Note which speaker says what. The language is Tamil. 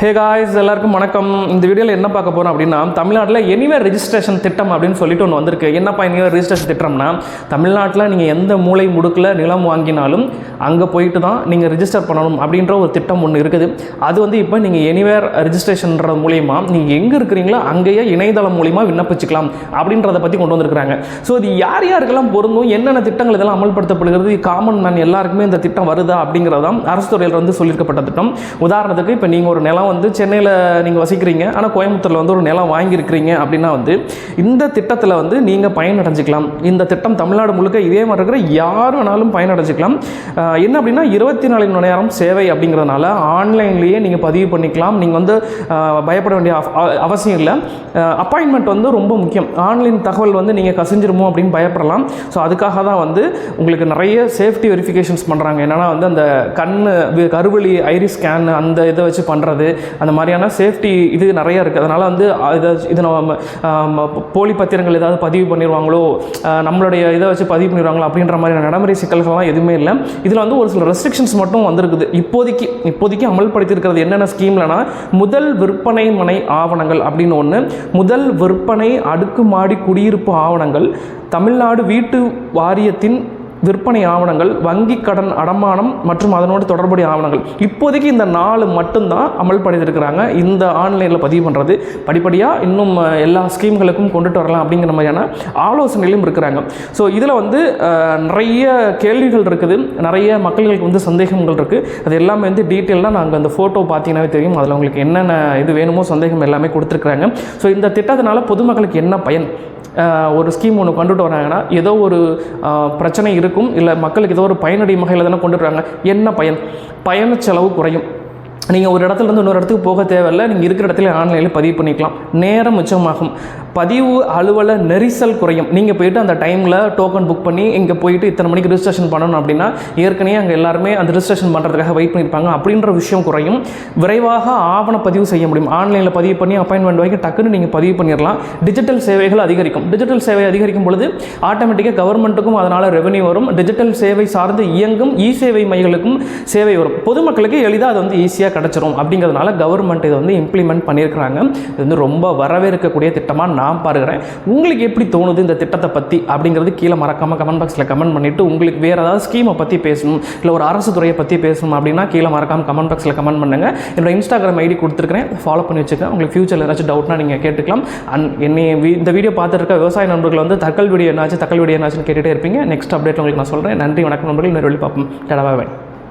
Speaker 1: ஹே காய்ஸ், எல்லாருக்கும் வணக்கம். இந்த வீடியோவில் என்ன பார்க்க போகிறோம் அப்படின்னா, தமிழ்நாட்டில் எனிவேர் ரெஜிஸ்ட்ரேஷன் திட்டம் அப்படின்னு சொல்லிட்டு ஒன்று வந்திருக்கு. என்னப்பா எனிவேர் ரெஜிஸ்ட்ரேஷன் திட்டம்னா, தமிழ்நாட்டில் நீங்கள் எந்த மூலை முடுக்கில் நிலம் வாங்கினாலும் அங்கே போயிட்டு தான் நீங்கள் ரிஜிஸ்டர் பண்ணணும் அப்படின்ற ஒரு திட்டம் ஒன்று இருக்குது. அது வந்து இப்போ நீங்கள் எனிவேர் ரெஜிஸ்ட்ரேஷன்ற மூலிமா நீங்கள் எங்கே இருக்கிறீங்களோ அங்கேயே இணையதளம் மூலிமா விண்ணப்பிச்சுக்கலாம் அப்படின்றத பற்றி கொண்டு வந்திருக்கிறாங்க. ஸோ இது யார் யாருக்கெல்லாம் பொருந்தும், என்னென்ன திட்டங்கள் இதெல்லாம் அமல்படுத்தப்படுகிறது, காமன் மேன் எல்லாருக்குமே இந்த திட்டம் வருதா அப்படிங்கிறதான் அரசு துறையில் வந்து சொல்லியிருக்கப்பட்ட திட்டம். உதாரணத்துக்கு இப்போ நீங்கள் ஒரு நிலம் வந்து சென்னையில் நீங்கள் வசிக்கிறீங்க, ஆனால் கோயம்புத்தூரில் வந்து ஒரு நிலம் வாங்கியிருக்கிறீங்க அப்படின்னா வந்து இந்த திட்டத்தில் வந்து நீங்கள் பயனடைஞ்சிக்கலாம். இந்த திட்டம் தமிழ்நாடு முழுக்க இதே மாதிரி இருக்கிற யார் வேணாலும் பயனடைஞ்சிக்கலாம். என்ன அப்படின்னா 24 மணி நேரம் சேவை அப்படிங்கிறதுனால ஆன்லைன்லேயே நீங்கள் பதிவு பண்ணிக்கலாம். நீங்கள் வந்து பயப்பட வேண்டிய அவசியம் இல்லை. அப்பாயின்மெண்ட் வந்து ரொம்ப முக்கியம். ஆன்லைன் தகவல் வந்து நீங்கள் கசிஞ்சிருமோ அப்படின்னு பயப்படலாம். ஸோ அதுக்காக தான் வந்து உங்களுக்கு நிறைய சேஃப்டி வெரிஃபிகேஷன்ஸ் பண்ணுறாங்க. என்னென்னா வந்து அந்த கருவழி ஐரிஸ் ஸ்கேன் அந்த இதை வச்சு பண்ணுறது, அந்த மாதிரியான சேஃப்டி இது நிறைய இருக்குது. அதனால் வந்து இது நம்ம போலி பத்திரங்கள் ஏதாவது பதிவு பண்ணிடுவாங்களோ, நம்மளுடைய இதை வச்சு பதிவு பண்ணிடுவாங்களோ அப்படின்ற மாதிரியான நடைமுறை சிக்கல்கள்லாம் எதுவுமே இல்லை. இதில் வந்து ஒரு சில ரெஸ்ட்ரிக்ஷன்ஸ் மட்டும் வந்திருக்குது. இப்போதைக்கு அமல்படுத்தியிருக்கிறது என்னென்ன ஸ்கீம்லனா, முதல் விற்பனை மனை ஆவணங்கள் அப்படின்னு ஒன்று, முதல் விற்பனை அடுக்குமாடி குடியிருப்பு ஆவணங்கள், தமிழ்நாடு வீட்டு வாரியத்தின் விற்பனை ஆவணங்கள், வங்கி கடன் அடமானம் மற்றும் அதனோடு தொடர்புடைய ஆவணங்கள். இப்போதைக்கு இந்த 4 மட்டும்தான் அமல்படுத்தியிருக்கிறாங்க. இந்த ஆன்லைனில் பதிவு பண்ணுறது படிப்படியாக இன்னும் எல்லா ஸ்கீம்களுக்கும் கொண்டுட்டு வரலாம் அப்படிங்கிற மாதிரியான ஆலோசனைகளும் இருக்கிறாங்க. ஸோ இதில் வந்து நிறைய கேள்விகள் இருக்குது, நிறைய மக்களுக்கு வந்து சந்தேகங்கள் இருக்குது. அது எல்லாமே வந்து டீட்டெயிலாக நாங்கள் அந்த ஃபோட்டோ பார்த்தீங்கன்னாவே தெரியும். அதில் உங்களுக்கு என்னென்ன இது வேணுமோ சந்தேகம் எல்லாமே கொடுத்துருக்குறாங்க. ஸோ இந்த திட்டத்தினால பொதுமக்களுக்கு என்ன பயன்? ஒரு ஸ்கீம் ஒன்று கொண்டுட்டு வராங்கன்னா ஏதோ ஒரு பிரச்சனை இருக்கும், இல்லை மக்களுக்கு ஏதோ ஒரு பயனடையும் வகையில் தானே கொண்டுட்டு வராங்க. என்ன பயன்? பயண செலவு குறையும். நீங்கள் ஒரு இடத்துலேருந்து இன்னொரு இடத்துக்கு போக தேவையில்லை. நீங்கள் இருக்கிற இடத்துல ஆன்லைனில் பதிவு பண்ணிக்கலாம். நேரம் மிச்சமாகும். பதிவு அலுவலக நெரிசல் குறையும். நீங்கள் போயிட்டு அந்த டைமில் டோக்கன் புக் பண்ணி இங்கே போயிட்டு இத்தனை மணிக்கு ரிஜிஸ்ட்ரேஷன் பண்ணணும் அப்படின்னா ஏற்கனவே அங்கே எல்லாருமே அந்த ரிஜிஸ்ட்ரேஷன் பண்ணுறதுக்காக வெயிட் பண்ணியிருப்பாங்க. அப்படின்ற விஷயம் குறையும். விரைவாக ஆவண பதிவு செய்ய முடியும். ஆன்லைனில் பதிவு பண்ணி அப்பாயின்மெண்ட் வாங்கி டக்குன்னு நீங்கள் பதிவு பண்ணிடலாம். டிஜிட்டல் சேவைகள் அதிகரிக்கும். டிஜிட்டல் சேவை அதிகரிக்கும் பொழுது ஆட்டோமேட்டிக்காக கவர்மெண்ட்டுக்கும் அதனால் ரெவன்யூ வரும். டிஜிட்டல் சேவை சார்ந்து இயங்கும் இ சேவை மையங்களுக்கும் சேவை வரும். பொதுமக்களுக்கு எளிதாக அது வந்து ஈஸியாக கிடச்சிரும். அப்படிங்கிறதுனால கவர்மெண்ட் இதை வந்து இம்ப்ளிமெண்ட் பண்ணியிருக்கிறாங்க. இது வந்து ரொம்ப வரவேற்கக்கூடிய திட்டமாக நான் பாருகிறேன். உங்களுக்கு எப்படி தோணுது இந்த திட்டத்தை பற்றி அப்படிங்கிறது கீழே மறக்காமல் கமெண்ட் பாக்ஸில் கமெண்ட் பண்ணிவிட்டு, உங்களுக்கு வேறு ஏதாவது ஸ்கீமை பற்றி பேசணும், இல்லை ஒரு அரசு துறையை பற்றி பேசணும் அப்படின்னா கீழே மறக்காமல் கமெண்ட் பாக்ஸில் கமெண்ட் பண்ணுங்கள். என்னோட இன்ஸ்டாகிராம் ஐடி கொடுத்துருக்கிறேன், ஃபாலோ பண்ணி வச்சுக்கேன். உங்களுக்கு ஃபியூச்சரில் ஏதாச்சும் டவுட்னா நீங்கள் கேட்டுக்கலாம். என்னை இந்த வீடியோ பார்த்துருக்க விவசாய நண்பர்கள் வந்து தக்கல் வீடியோ என்னாச்சுன்னு கேட்டுகிட்டே இருப்பீங்க. நெக்ஸ்ட் அப்டேட் உங்களுக்கு நான் சொல்கிறேன். நன்றி, வணக்கம் நண்பர்கள். இன்னொரு வெளி பார்ப்போம். டடா, பாய்.